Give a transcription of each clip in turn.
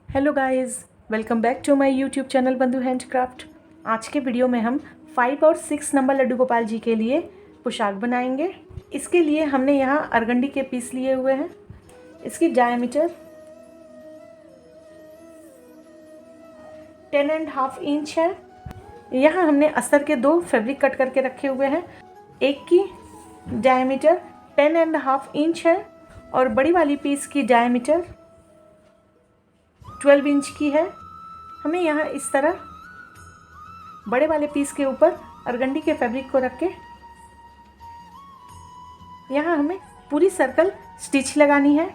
Hello guys, welcome back to my YouTube channel Bandhu handcraft. आज के video में हम 5 और 6 नंबर लड्डू गोपाल जी के लिए पोशाक बनाएंगे। इसके लिए हमने यहाँ अरगंडी के पीस लिए हुए हैं। इसकी डायमीटर 10.5 इंच है। यहाँ हमने अस्तर के 2 फैब्रिक कट करके रखे हुए हैं। एक की डायमीटर 10.5 इंच है और बड़ी वाली पीस की डायमीटर 12 इंच की है। हमें यहाँ इस तरह बड़े वाले पीस के ऊपर अरगंडी के फैब्रिक को रख के यहाँ हमें पूरी सर्कल स्टिच लगानी है।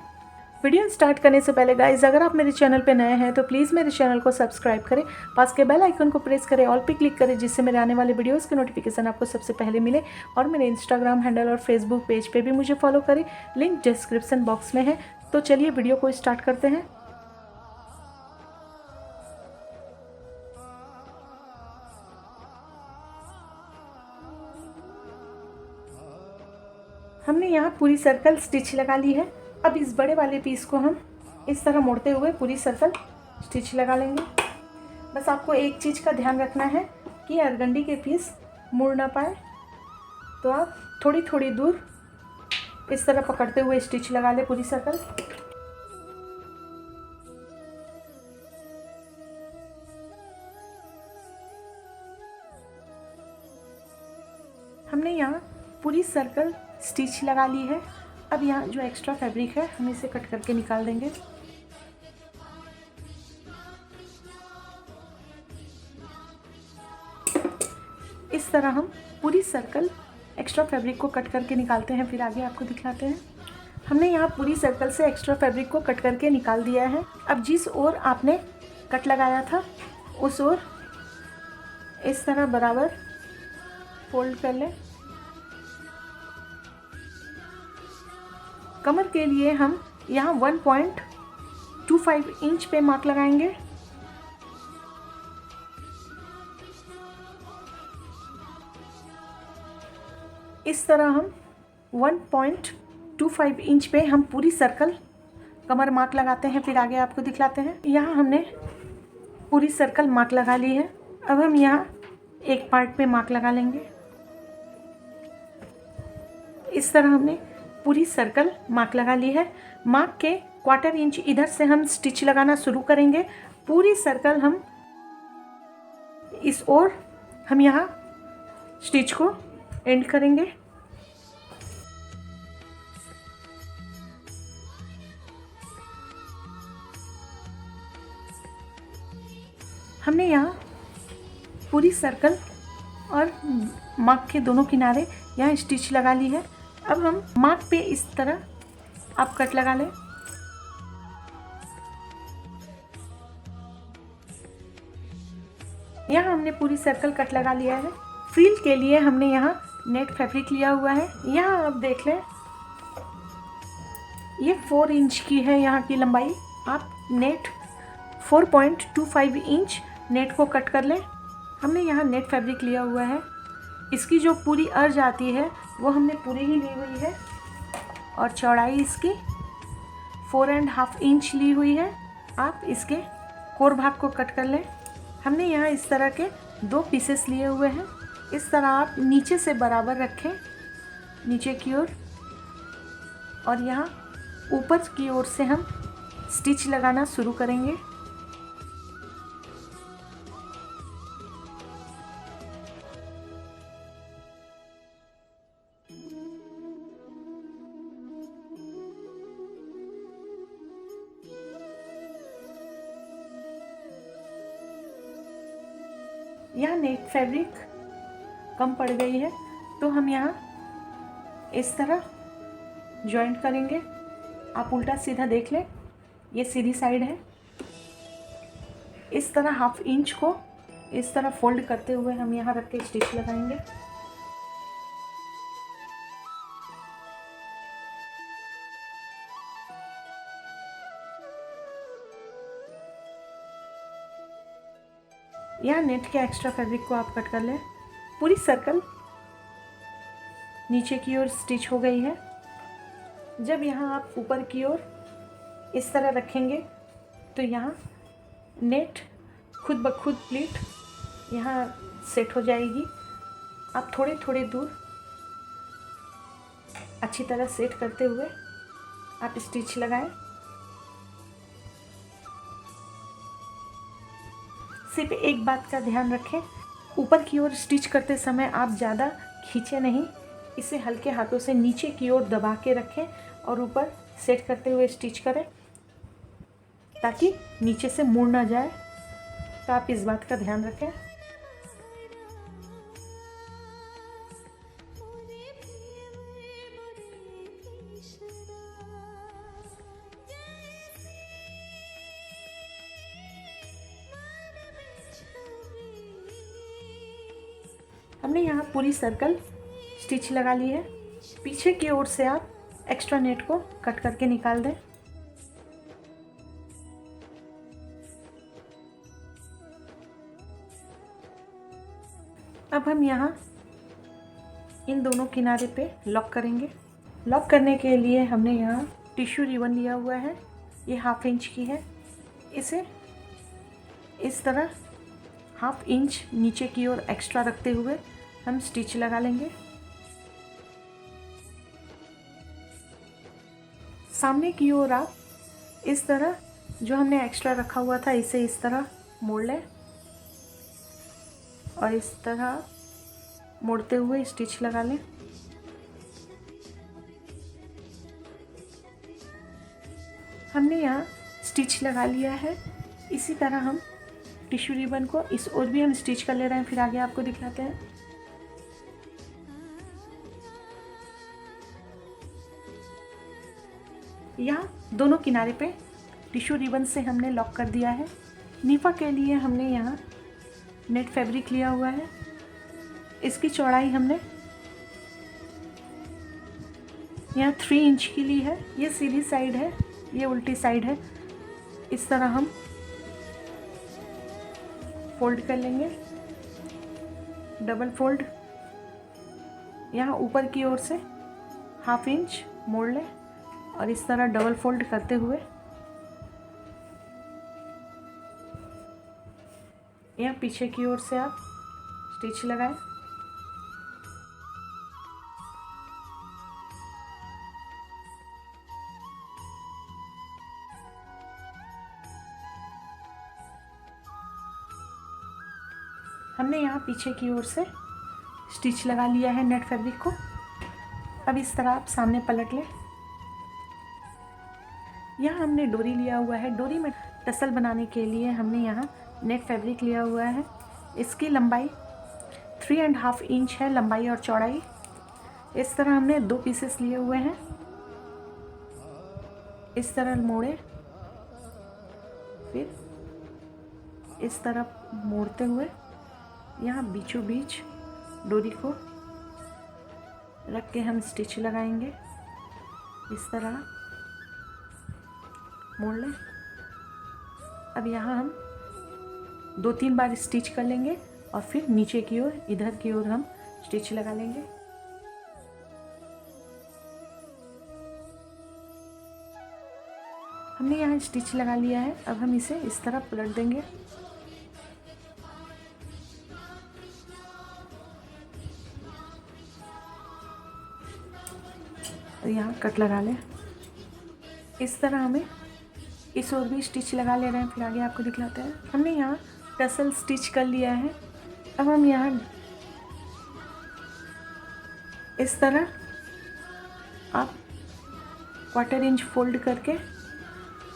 वीडियो स्टार्ट करने से पहले गाइस, अगर आप मेरे चैनल पे नए हैं तो प्लीज़ मेरे चैनल को सब्सक्राइब करें, पास के बेल आइकन को प्रेस करें, ऑल पे क्लिक करें, जिससे मेरे आने वाले वीडियोस के नोटिफिकेशन आपको सबसे पहले मिले। और मेरे इंस्टाग्राम हैंडल और फेसबुक पेज पे भी मुझे फॉलो करें, लिंक डिस्क्रिप्शन बॉक्स में है। तो चलिए वीडियो को स्टार्ट करते हैं। हमने यहाँ पूरी सर्कल स्टिच लगा ली है। अब इस बड़े वाले पीस को हम इस तरह मोड़ते हुए पूरी सर्कल स्टिच लगा लेंगे। बस आपको एक चीज़ का ध्यान रखना है कि अरगंडी के पीस मुड़ ना पाए, तो आप थोड़ी थोड़ी दूर इस तरह पकड़ते हुए स्टिच लगा ले पूरी सर्कल। हमने यहाँ पूरी सर्कल स्टिच लगा ली है। अब यहाँ जो एक्स्ट्रा फैब्रिक है हम इसे कट करके निकाल देंगे। इस तरह हम पूरी सर्कल एक्स्ट्रा फैब्रिक को कट करके निकालते हैं, फिर आगे आपको दिखाते हैं। हमने यहाँ पूरी सर्कल से एक्स्ट्रा फैब्रिक को कट करके निकाल दिया है। अब जिस ओर आपने कट लगाया था उस ओर इस तरह बराबर फोल्ड कर लें। कमर के लिए हम यहाँ 1.25 इंच पे मार्क लगाएंगे। इस तरह हम 1.25 इंच पे हम पूरी सर्कल कमर मार्क लगाते हैं, फिर आगे आपको दिखलाते हैं। यहाँ हमने पूरी सर्कल मार्क लगा ली है। अब हम यहाँ एक पार्ट पे मार्क लगा लेंगे। इस तरह हमने पूरी सर्कल मार्क लगा ली है। मार्क के 1/4 इंच इधर से हम स्टिच लगाना शुरू करेंगे। पूरी सर्कल हम इस ओर हम यहाँ स्टिच को एंड करेंगे। हमने यहाँ पूरी सर्कल और मार्क के दोनों किनारे यहाँ स्टिच लगा ली है। अब हम मार्क पे इस तरह आप कट लगा लें। यहाँ हमने पूरी सर्कल कट लगा लिया है। फ्रिल के लिए हमने यहाँ नेट फैब्रिक लिया हुआ है। यहाँ आप देख लें, ये 4 इंच की है यहाँ की लंबाई। आप नेट 4.25 इंच नेट को कट कर लें। हमने यहाँ नेट फैब्रिक लिया हुआ है। इसकी जो पूरी अर्ज आती है वो हमने पूरी ही ली हुई है और चौड़ाई इसकी 4.5 इंच ली हुई है। आप इसके कोर भाग को कट कर लें। हमने यहाँ इस तरह के 2 पीसेस लिए हुए हैं। इस तरह आप नीचे से बराबर रखें, नीचे की ओर, और यहाँ ऊपर की ओर से हम स्टिच लगाना शुरू करेंगे। यहाँ नेट फैब्रिक कम पड़ गई है तो हम यहाँ इस तरह जॉइंट करेंगे। आप उल्टा सीधा देख लें, ये सीधी साइड है। इस तरह 1/2 इंच को इस तरह फोल्ड करते हुए हम यहाँ रख के स्टिच लगाएंगे। यहाँ नेट के एक्स्ट्रा फैब्रिक को आप कट कर लें। पूरी सर्कल नीचे की ओर स्टिच हो गई है। जब यहाँ आप ऊपर की ओर इस तरह रखेंगे तो यहाँ नेट खुद ब खुद प्लीट यहाँ सेट हो जाएगी। आप थोड़े थोड़े दूर अच्छी तरह सेट करते हुए आप स्टिच लगाएं। सिर्फ एक बात का ध्यान रखें, ऊपर की ओर स्टिच करते समय आप ज़्यादा खींचे नहीं, इसे हल्के हाथों से नीचे की ओर दबा के रखें और ऊपर सेट करते हुए स्टिच करें ताकि नीचे से मुड़ ना जाए। तो आप इस बात का ध्यान रखें। हमने यहाँ पूरी सर्कल स्टिच लगा ली है। पीछे की ओर से आप एक्स्ट्रा नेट को कट करके निकाल दें। अब हम यहाँ इन दोनों किनारे पे लॉक करेंगे। लॉक करने के लिए हमने यहाँ टिश्यू रिबन लिया हुआ है, ये 1/2 इंच की है। इसे इस तरह 1/2 इंच नीचे की ओर एक्स्ट्रा रखते हुए हम स्टिच लगा लेंगे। सामने की ओर आप इस तरह जो हमने एक्स्ट्रा रखा हुआ था इसे इस तरह मोड़ लें और इस तरह मोड़ते हुए स्टिच लगा लें। हमने यहाँ स्टिच लगा लिया है। इसी तरह हम टिश्यू रिबन को इस ओर भी हम स्टिच कर ले रहे हैं, फिर आगे आपको दिखाते हैं। यहाँ दोनों किनारे पे टिश्यू रिबन से हमने लॉक कर दिया है। नीफा के लिए हमने यहाँ नेट फैब्रिक लिया हुआ है। इसकी चौड़ाई हमने यहाँ 3 इंच की ली है। ये सीधी साइड है, ये उल्टी साइड है। इस तरह हम फोल्ड कर लेंगे, डबल फोल्ड। यहाँ ऊपर की ओर से 1/2 इंच मोड़ लें और इस तरह डबल फोल्ड करते हुए यहाँ पीछे की ओर से आप स्टिच लगाएं। हमने यहाँ पीछे की ओर से स्टिच लगा लिया है नेट फैब्रिक को। अब इस तरह आप सामने पलट लें। यहाँ हमने डोरी लिया हुआ है। डोरी में टसल बनाने के लिए हमने यहाँ नेट फैब्रिक लिया हुआ है। इसकी लंबाई 3.5 इंच है, लंबाई और चौड़ाई। इस तरह हमने 2 पीसेस लिए हुए हैं। इस तरह मोड़े, फिर इस तरह मोड़ते हुए यहाँ बीचों बीच डोरी को रख के हम स्टिच लगाएंगे। इस तरह मोड़ लें। अब यहाँ हम 2-3 बार स्टिच कर लेंगे और फिर नीचे की ओर, इधर की ओर हम स्टिच लगा लेंगे। हमने यहाँ स्टिच लगा लिया है। अब हम इसे इस तरह पलट देंगे। और यहाँ कट लगा लें। इस तरह हमें इस ओर भी स्टिच लगा ले रहे हैं, फिर आगे आपको दिखलाते हैं। हमने यहाँ टसल स्टिच कर लिया है। अब हम यहाँ इस तरह आप 1/4 इंच फोल्ड करके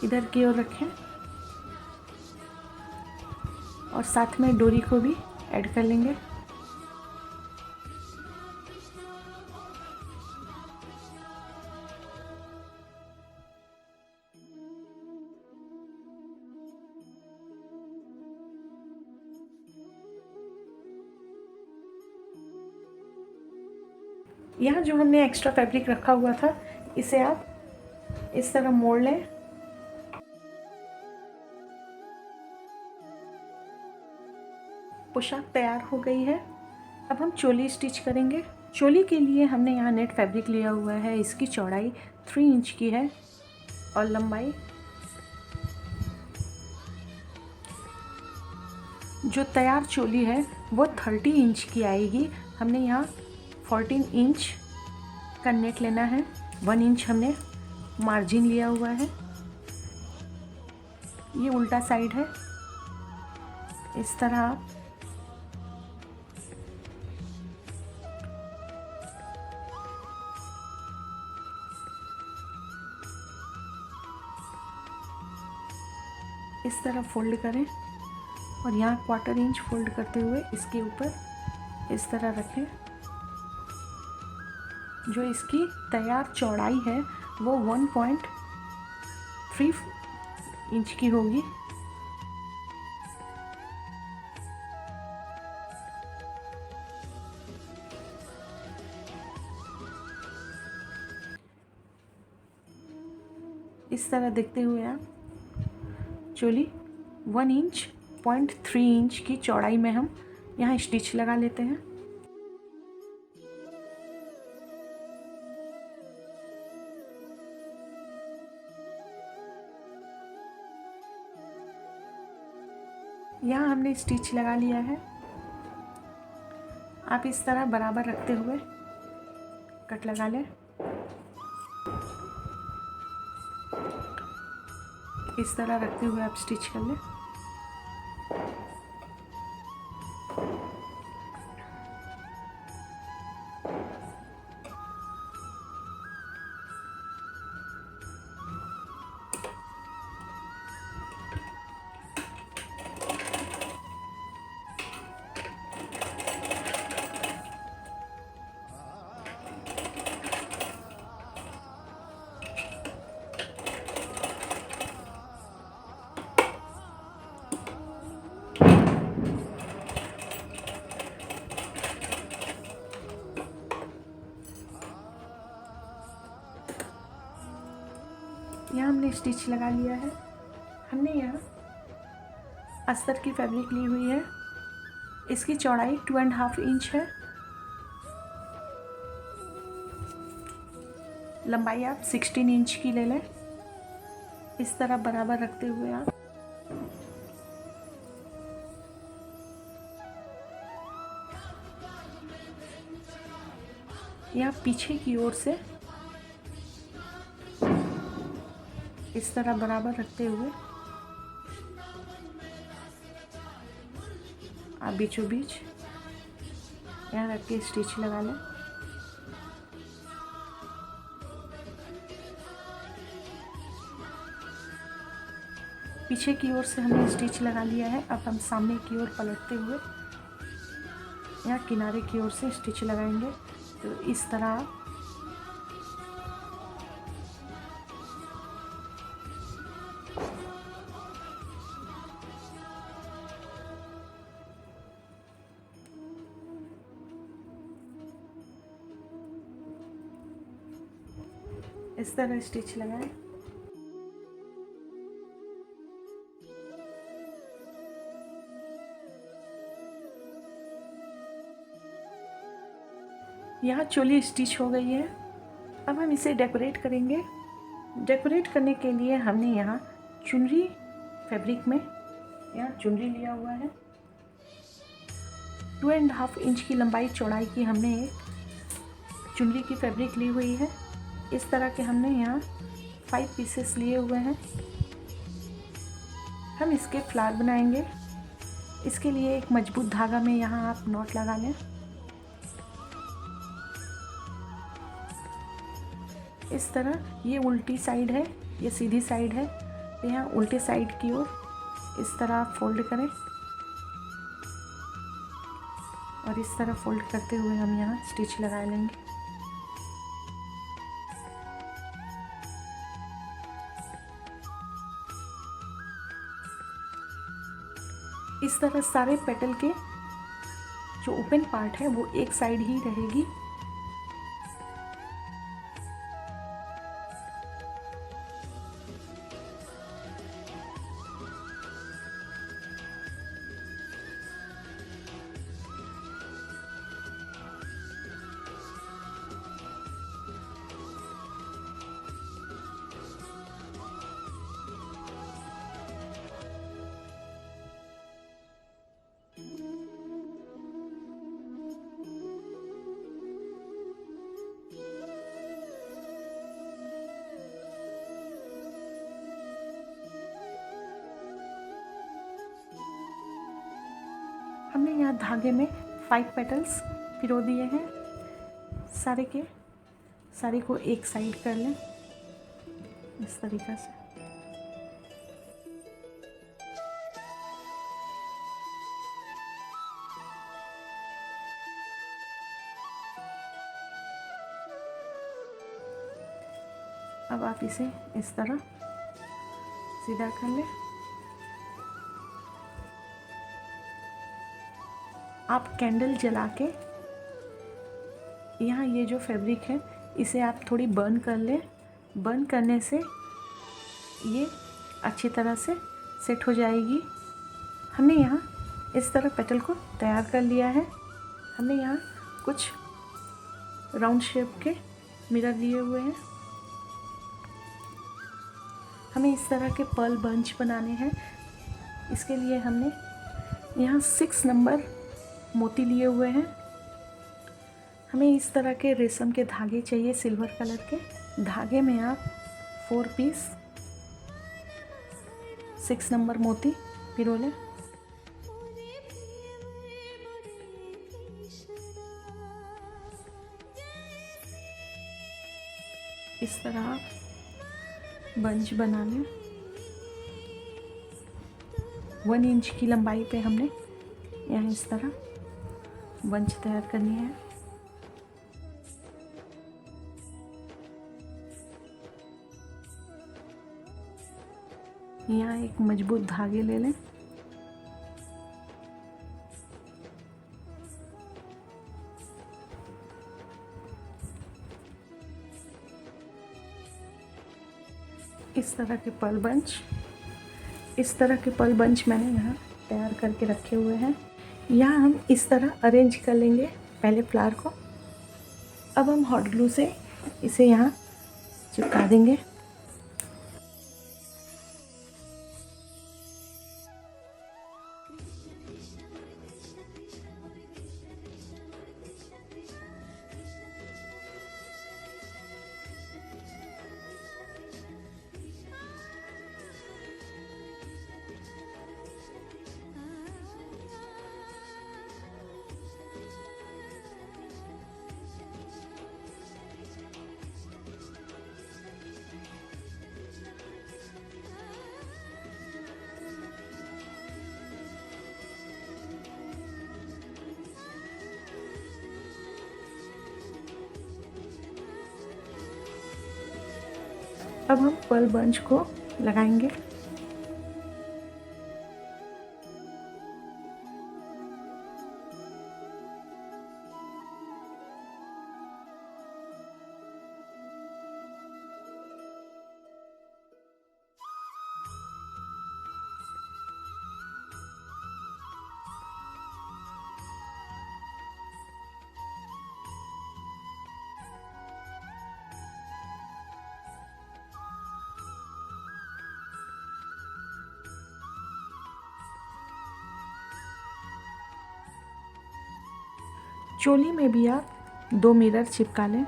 इधर की ओर रखें और साथ में डोरी को भी ऐड कर लेंगे। यहाँ जो हमने एक्स्ट्रा फैब्रिक रखा हुआ था इसे आप इस तरह मोड़ लें। पोशाक तैयार हो गई है। अब हम चोली स्टिच करेंगे। चोली के लिए हमने यहाँ नेट फैब्रिक लिया हुआ है। इसकी चौड़ाई 3 इंच की है और लंबाई जो तैयार चोली है वो 30 इंच की आएगी। हमने यहाँ 14 इंच का नेट लेना है। 1 इंच हमने मार्जिन लिया हुआ है। ये उल्टा साइड है। इस तरह इस तरह फोल्ड करें और यहाँ 1/4 इंच फोल्ड करते हुए इसके ऊपर इस तरह रखें। जो इसकी तैयार चौड़ाई है वो 1.3 इंच की होगी। इस तरह देखते हुए आप चोली 1 इंच 0.3 इंच की चौड़ाई में हम यहाँ स्टिच लगा लेते हैं। यहाँ हमने स्टिच लगा लिया है। आप इस तरह बराबर रखते हुए कट लगा लें। इस तरह रखते हुए आप स्टिच कर लें। यहाँ हमने स्टिच लगा लिया है। हमने यहाँ अस्तर की फैब्रिक ली हुई है। इसकी चौड़ाई 2.5 इंच है। लंबाई आप 16 इंच की ले लें। इस तरह बराबर रखते हुए आप यहाँ पीछे की ओर से इस तरह बराबर रखते हुए आप बीचों बीच यहाँ रख के स्टिच लगा लें। पीछे की ओर से हमने स्टिच लगा लिया है। अब हम सामने की ओर पलटते हुए यहाँ किनारे की ओर से स्टिच लगाएंगे। तो इस तरह स्टिच लगाएं। यहाँ चोली स्टिच हो गई है। अब हम इसे डेकोरेट करेंगे। डेकोरेट करने के लिए हमने यहाँ चुनरी फैब्रिक में यहाँ चुनरी लिया हुआ है। 2.5 इंच की लंबाई चौड़ाई की हमने एक चुनरी की फैब्रिक ली हुई है। इस तरह के हमने यहाँ 5 पीसेस लिए हुए हैं। हम इसके फ्लावर बनाएंगे। इसके लिए एक मजबूत धागा में यहाँ आप नॉट लगा लें। इस तरह ये उल्टी साइड है, ये सीधी साइड है। तो यहाँ उल्टे साइड की ओर इस तरह फोल्ड करें और इस तरह फोल्ड करते हुए हम यहाँ स्टिच लगा लेंगे। इस तरह सारे पेटल के जो ओपन पार्ट है वो एक साइड ही रहेगी। हमने यहाँ धागे में 5 पेटल्स पिरो दिए हैं। सारे को एक साइड कर लें इस तरीक़े से। अब आप इसे इस तरह सीधा कर लें। आप कैंडल जला के यहाँ ये जो फैब्रिक है इसे आप थोड़ी बर्न कर लें। बर्न करने से ये अच्छी तरह से सेट हो जाएगी। हमने यहाँ इस तरह पेटल को तैयार कर लिया है। हमने यहाँ कुछ राउंड शेप के मिरर लिए हुए हैं। हमें इस तरह के पर्ल बंच बनाने हैं। इसके लिए हमने यहाँ 6 नंबर मोती लिए हुए हैं। हमें इस तरह के रेशम के धागे चाहिए सिल्वर कलर के। धागे में आप 4 पीस 6 नंबर मोती पिरो लें। इस तरह आप बंच बना लें। 1 इंच की लंबाई पे हमने यहाँ इस तरह बंच तैयार करनी है। यहाँ एक मजबूत धागे ले लें। इस तरह के पर्ल बंच मैंने यहाँ तैयार करके रखे हुए हैं। यहाँ हम इस तरह अरेंज कर लेंगे पहले फ्लावर को। अब हम हॉट ग्लू से इसे यहाँ चिपका देंगे। अब हम पर्ल बंच को लगाएंगे। चोली में भी आप 2 मिरर चिपका लें।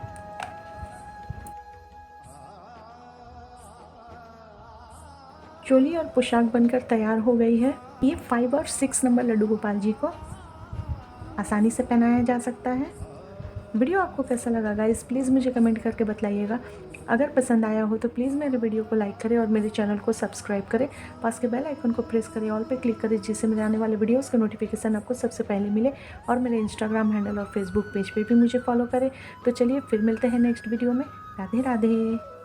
चोली और पोशाक बनकर तैयार हो गई है। ये 5 और 6 नंबर लड्डू गोपाल जी को आसानी से पहनाया जा सकता है। वीडियो आपको कैसा लगा गाइस प्लीज़ मुझे कमेंट करके बताइएगा। अगर पसंद आया हो तो प्लीज़ मेरे वीडियो को लाइक करें और मेरे चैनल को सब्सक्राइब करें। पास के बेल आइकन को प्रेस करें, ऑल पे क्लिक करें, जिससे मेरे आने वाले वीडियोस का नोटिफिकेशन आपको सबसे पहले मिले। और मेरे इंस्टाग्राम हैंडल और फेसबुक पेज पे भी मुझे फॉलो करें। तो चलिए फिर मिलते हैं नेक्स्ट वीडियो में। राधे राधे।